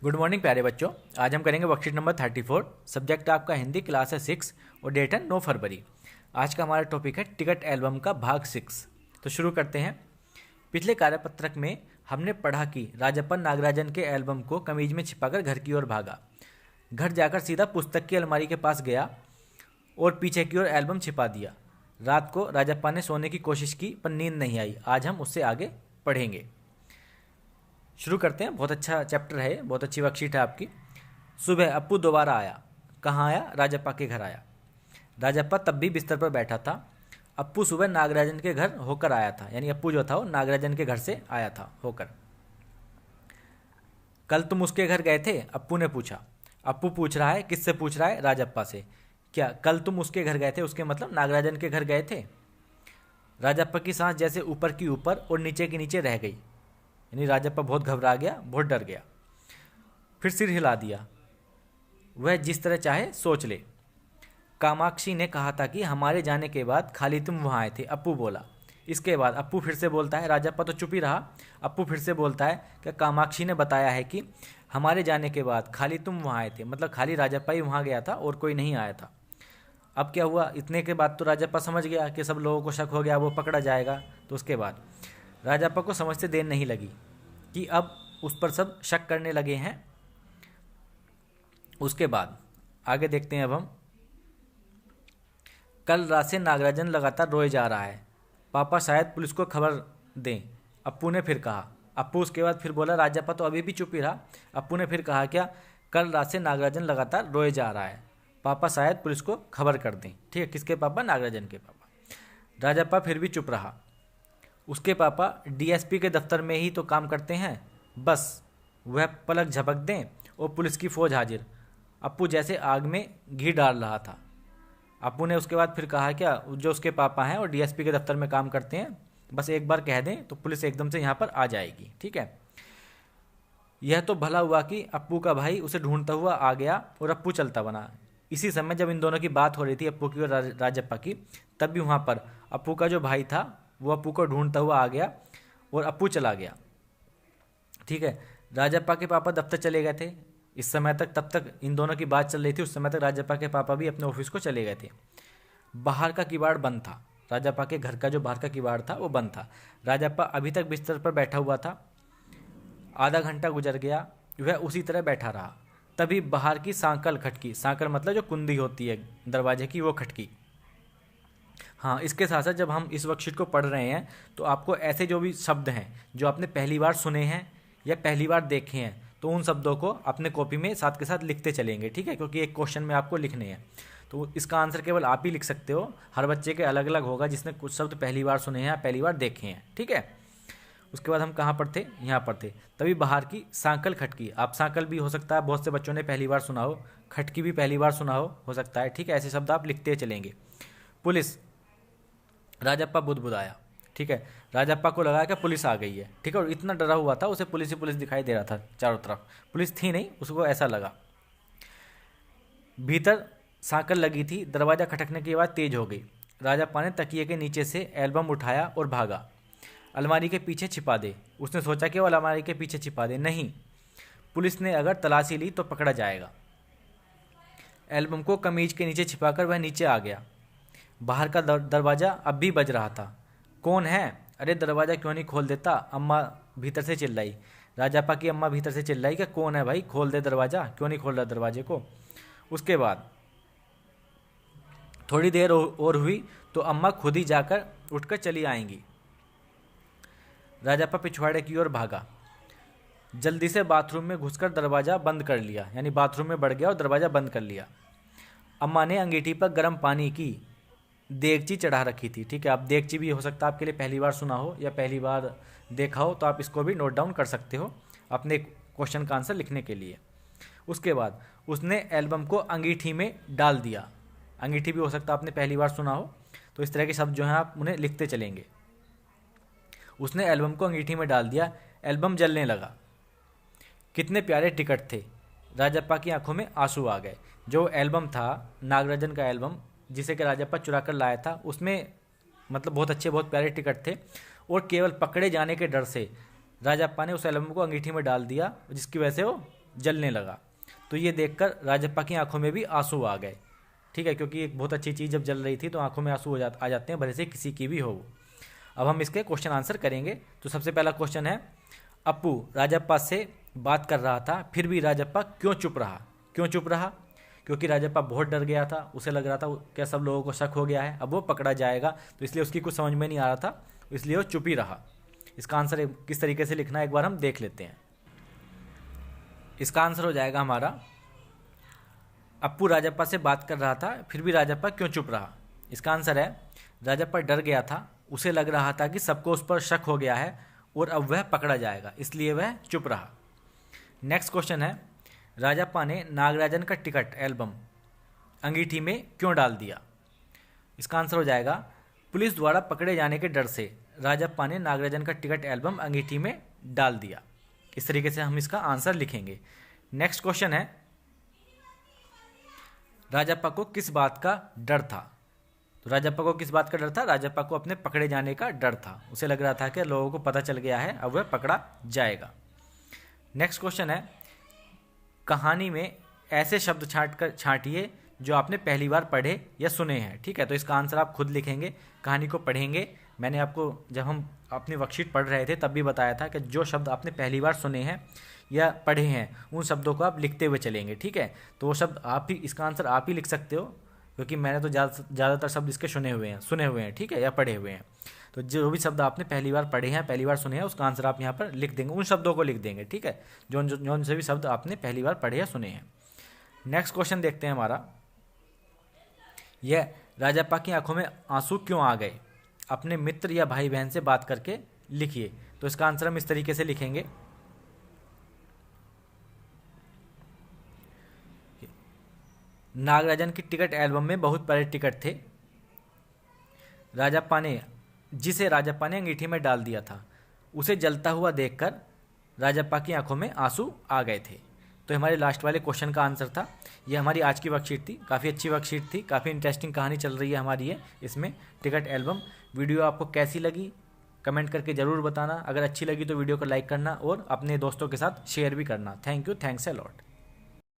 Good morning प्यारे बच्चों। आज हम करेंगे वर्कशीट नंबर 34। सब्जेक्ट आपका हिंदी, क्लास है 6 और डेट है 9 फरवरी। आज का हमारा टॉपिक है टिकट एल्बम का भाग 6। तो शुरू करते हैं। पिछले कार्यपत्रक में हमने पढ़ा कि राजप्पन नागराजन के एल्बम को कमीज में छिपाकर घर की ओर भागा। घर जाकर सीधा पुस्तक की अलमारी के पास गया और पीछे की ओर एल्बम छिपा दिया। रात को राजप्पा ने सोने की कोशिश की पर नींद नहीं आई। आज हम उससे आगे पढ़ेंगे। शुरू करते हैं। बहुत अच्छा चैप्टर है, बहुत अच्छी वर्कशीट है आपकी। सुबह अप्पू दोबारा आया। कहाँ आया? राजप्पा के घर आया। राजप्पा तब भी बिस्तर पर बैठा था। अप्पू सुबह नागराजन के घर होकर आया था, यानी अप्पू जो था वो नागराजन के घर से आया था होकर। कल तुम उसके घर गए थे? अप्पू ने पूछा। अप्पू पूछ रहा है, किससे पूछ रहा है? राजप्पा से। क्या कल तुम उसके घर गए थे, उसके मतलब नागराजन के घर गए थे? राजप्पा की सांस जैसे ऊपर की ऊपर और नीचे की नीचे रह गई, यानी राजप्पा बहुत घबरा गया, बहुत डर गया। फिर सिर हिला दिया। वह जिस तरह चाहे सोच ले। कामाक्षी ने कहा था कि हमारे जाने के बाद खाली तुम वहाँ आए थे, अप्पू बोला। इसके बाद अप्पू फिर से बोलता है। राजप्पा तो चुप ही रहा। अप्पू फिर से बोलता है कि कामाक्षी ने बताया है कि हमारे जाने के बाद खाली तुम वहाँ आए थे, मतलब खाली राजप्पा ही वहाँ गया था और कोई नहीं आया था। अब क्या हुआ? इतने के बाद तो राजप्पा समझ गया कि सब लोगों को शक हो गया, वो पकड़ा जाएगा। तो उसके बाद राजप्पा को समझते देर नहीं लगी कि अब उस पर सब शक करने लगे हैं। उसके बाद आगे देखते हैं। अब हम कल रात से नागराजन लगातार रोए जा रहा है, पापा शायद पुलिस को खबर दें, अप्पू ने फिर कहा। अप्पू उसके बाद फिर बोला। राजप्पा तो अभी भी चुप ही रहा। अप्पू ने फिर कहा, क्या कल रात से नागराजन लगातार रोए जा रहा है, पापा शायद पुलिस को खबर कर दें। ठीक है, किसके पापा? नागराजन के पापा। राजप्पा फिर भी चुप रहा। उसके पापा डीएसपी के दफ्तर में ही तो काम करते हैं, बस वह पलक झपक दें और पुलिस की फौज हाजिर। अप्पू जैसे आग में घी डाल रहा था। अप्पू ने उसके बाद फिर कहा, क्या जो उसके पापा हैं और डीएसपी के दफ्तर में काम करते हैं, बस एक बार कह दें तो पुलिस एकदम से यहाँ पर आ जाएगी। ठीक है। यह तो भला हुआ कि अप्पू का भाई उसे ढूंढता हुआ आ गया और अप्पू चलता बना। इसी समय जब इन दोनों की बात हो रही थी, अप्पू की और राजप्पा की, तब भी वहाँ पर अप्पू का जो भाई था वो अप्पू को ढूंढता हुआ आ गया और अप्पू चला गया। ठीक है। राजप्पा के पापा दफ्तर चले गए थे इस समय तक। तब तक इन दोनों की बात चल रही थी, उस समय तक राजप्पा के पापा भी अपने ऑफिस को चले गए थे। बाहर का किवाड़ बंद था। राजप्पा के घर का जो बाहर का किवाड़ था वो बंद था। राजप्पा अभी तक बिस्तर पर बैठा हुआ था। आधा घंटा गुजर गया, वह उसी तरह बैठा रहा। तभी बाहर की सांकल खटकी। सांकल मतलब जो कुंडी होती है दरवाजे की, वो खटकी। हाँ, इसके साथ साथ जब हम इस वर्कशीट को पढ़ रहे हैं तो आपको ऐसे जो भी शब्द हैं जो आपने पहली बार सुने हैं या पहली बार देखे हैं, तो उन शब्दों को अपने कॉपी में साथ के साथ लिखते चलेंगे। ठीक है, क्योंकि एक क्वेश्चन में आपको लिखने हैं, तो इसका आंसर केवल आप ही लिख सकते हो। हर बच्चे के अलग अलग होगा जिसने कुछ शब्द पहली बार सुने हैं या पहली बार देखे हैं। ठीक है। उसके बाद हम कहाँ पर थे? यहाँ पर थे। तभी बाहर की सांकल खटकी। आप सांकल भी हो सकता है, बहुत से बच्चों ने पहली बार सुना हो। खटकी भी पहली बार सुना हो सकता है। ठीक है, ऐसे शब्द आप लिखते चलेंगे। पुलिस। राजप्पा बुदबुदाया। ठीक है, राजप्पा को लगा कि पुलिस आ गई है। ठीक है, और इतना डरा हुआ था, उसे पुलिस ही पुलिस दिखाई दे रहा था चारों तरफ। पुलिस थी नहीं, उसको ऐसा लगा। भीतर सांकल लगी थी। दरवाज़ा खटकने की आवाज़ तेज हो गई। राजप्पा ने तकिए के नीचे से एल्बम उठाया और भागा। अलमारी के पीछे छिपा दे। उसने सोचा कि वो अलमारी के पीछे छिपा दे। नहीं, पुलिस ने अगर तलाशी ली तो पकड़ा जाएगा। एल्बम को कमीज के नीचे छिपाकर वह नीचे आ गया। बाहर का दरवाज़ा अब भी बज रहा था। कौन है? अरे दरवाज़ा क्यों नहीं खोल देता? अम्मा भीतर से चिल्लाई। राजप्पा की अम्मा भीतर से चिल्लाई कि कौन है भाई, खोल दे दरवाज़ा, क्यों नहीं खोल रहा दरवाजे को? उसके बाद थोड़ी देर और हुई तो अम्मा खुद ही जाकर उठकर चली आएंगी। राजप्पा पिछवाड़े की ओर भागा। जल्दी से बाथरूम में घुसकर दरवाज़ा बंद कर लिया, यानी बाथरूम में बढ़ गया और दरवाज़ा बंद कर लिया। अम्मा ने अंगीठी पर गर्म पानी की देगची चढ़ा रखी थी। ठीक है, आप देगची भी हो सकता है आपके लिए पहली बार सुना हो या पहली बार देखा हो, तो आप इसको भी नोट डाउन कर सकते हो अपने क्वेश्चन का आंसर लिखने के लिए। उसके बाद उसने एल्बम को अंगीठी में डाल दिया। अंगीठी भी हो सकता है आपने पहली बार सुना हो, तो इस तरह के शब्द जो हैं आप उन्हें लिखते चलेंगे। उसने एल्बम को अंगीठी में डाल दिया। एल्बम जलने लगा। कितने प्यारे टिकट थे। राजप्पा की आंखों में आंसू आ गए। जो एल्बम था नागराजन का एल्बम, जिसे कि राजप्पा चुरा कर लाया था, उसमें मतलब बहुत अच्छे बहुत प्यारे टिकट थे, और केवल पकड़े जाने के डर से राजप्पा ने उस एल्बम को अंगीठी में डाल दिया, जिसकी वजह से वो जलने लगा। तो ये देखकर राजप्पा की आंखों में भी आंसू आ गए। ठीक है, क्योंकि एक बहुत अच्छी चीज़ जब जल रही थी तो आंखों में आंसू आ जाते हैं, भले से किसी की भी हो। अब हम इसके क्वेश्चन आंसर करेंगे। तो सबसे पहला क्वेश्चन है, अप्पू राजप्पा से बात कर रहा था, फिर भी राजप्पा क्यों चुप रहा? क्यों चुप रहा? क्योंकि राजप्पा बहुत डर गया था, उसे लग रहा था क्या सब लोगों को शक हो गया है, अब वो पकड़ा जाएगा, तो इसलिए उसकी कुछ समझ में नहीं आ रहा था, इसलिए वो चुप ही रहा। इसका आंसर किस तरीके से लिखना है एक बार हम देख लेते हैं। इसका आंसर हो जाएगा हमारा, अप्पू राजप्पा से बात कर रहा था, फिर भी राजप्पा क्यों चुप रहा। इसका आंसर है, राजप्पा डर गया था, उसे लग रहा था कि सबको उस पर शक हो गया है और अब वह पकड़ा जाएगा, इसलिए वह चुप रहा। नेक्स्ट क्वेश्चन है, राजप्पा ने नागराजन का टिकट एल्बम अंगीठी में क्यों डाल दिया। इसका आंसर हो जाएगा, पुलिस द्वारा पकड़े जाने के डर से राजप्पा ने नागराजन का टिकट एल्बम अंगीठी में डाल दिया। इस तरीके से हम इसका आंसर लिखेंगे। नेक्स्ट क्वेश्चन है, राजप्पा को किस बात का डर था। तो राजप्पा को किस बात का डर था? राजप्पा को अपने पकड़े जाने का डर था, उसे लग रहा था कि लोगों को पता चल गया है, अब वह पकड़ा जाएगा। नेक्स्ट क्वेश्चन है, कहानी में ऐसे शब्द छांटिए जो आपने पहली बार पढ़े या सुने हैं। ठीक है, तो इसका आंसर आप खुद लिखेंगे, कहानी को पढ़ेंगे। मैंने आपको जब हम अपनी वर्कशीट पढ़ रहे थे तब भी बताया था कि जो शब्द आपने पहली बार सुने हैं या पढ़े हैं उन शब्दों को आप लिखते हुए चलेंगे। ठीक है, तो वो शब्द आप ही, इसका आंसर आप ही लिख सकते हो, क्योंकि मैंने तो ज़्यादातर शब्द इसके सुने हुए हैं, ठीक है, या पढ़े हुए हैं। तो जो भी शब्द आपने पहली बार पढ़े हैं, पहली बार सुने हैं, उसका आंसर आप यहाँ पर लिख देंगे, उन शब्दों को लिख देंगे। ठीक है, जो से भी शब्द आपने पहली बार पढ़े या सुने हैं। नेक्स्ट क्वेश्चन देखते हैं हमारा, यह राजप्पा की आंखों में आंसू क्यों आ गए? अपने मित्र या भाई बहन से बात करके लिखिए। तो इसका आंसर हम इस तरीके से लिखेंगे, नागराजन की टिकट एल्बम में बहुत बड़े टिकट थे, जिसे राजप्पा ने अंगीठी में डाल दिया था, उसे जलता हुआ देखकर राजप्पा की आंखों में आंसू आ गए थे। तो हमारे लास्ट वाले क्वेश्चन का आंसर था। ये हमारी आज की वर्कशीट थी, काफ़ी अच्छी वर्कशीट थी, काफ़ी इंटरेस्टिंग कहानी चल रही है हमारी ये इसमें, टिकट एल्बम। वीडियो आपको कैसी लगी कमेंट करके ज़रूर बताना। अगर अच्छी लगी तो वीडियो को लाइक करना और अपने दोस्तों के साथ शेयर भी करना। Thank you, thanks a lot.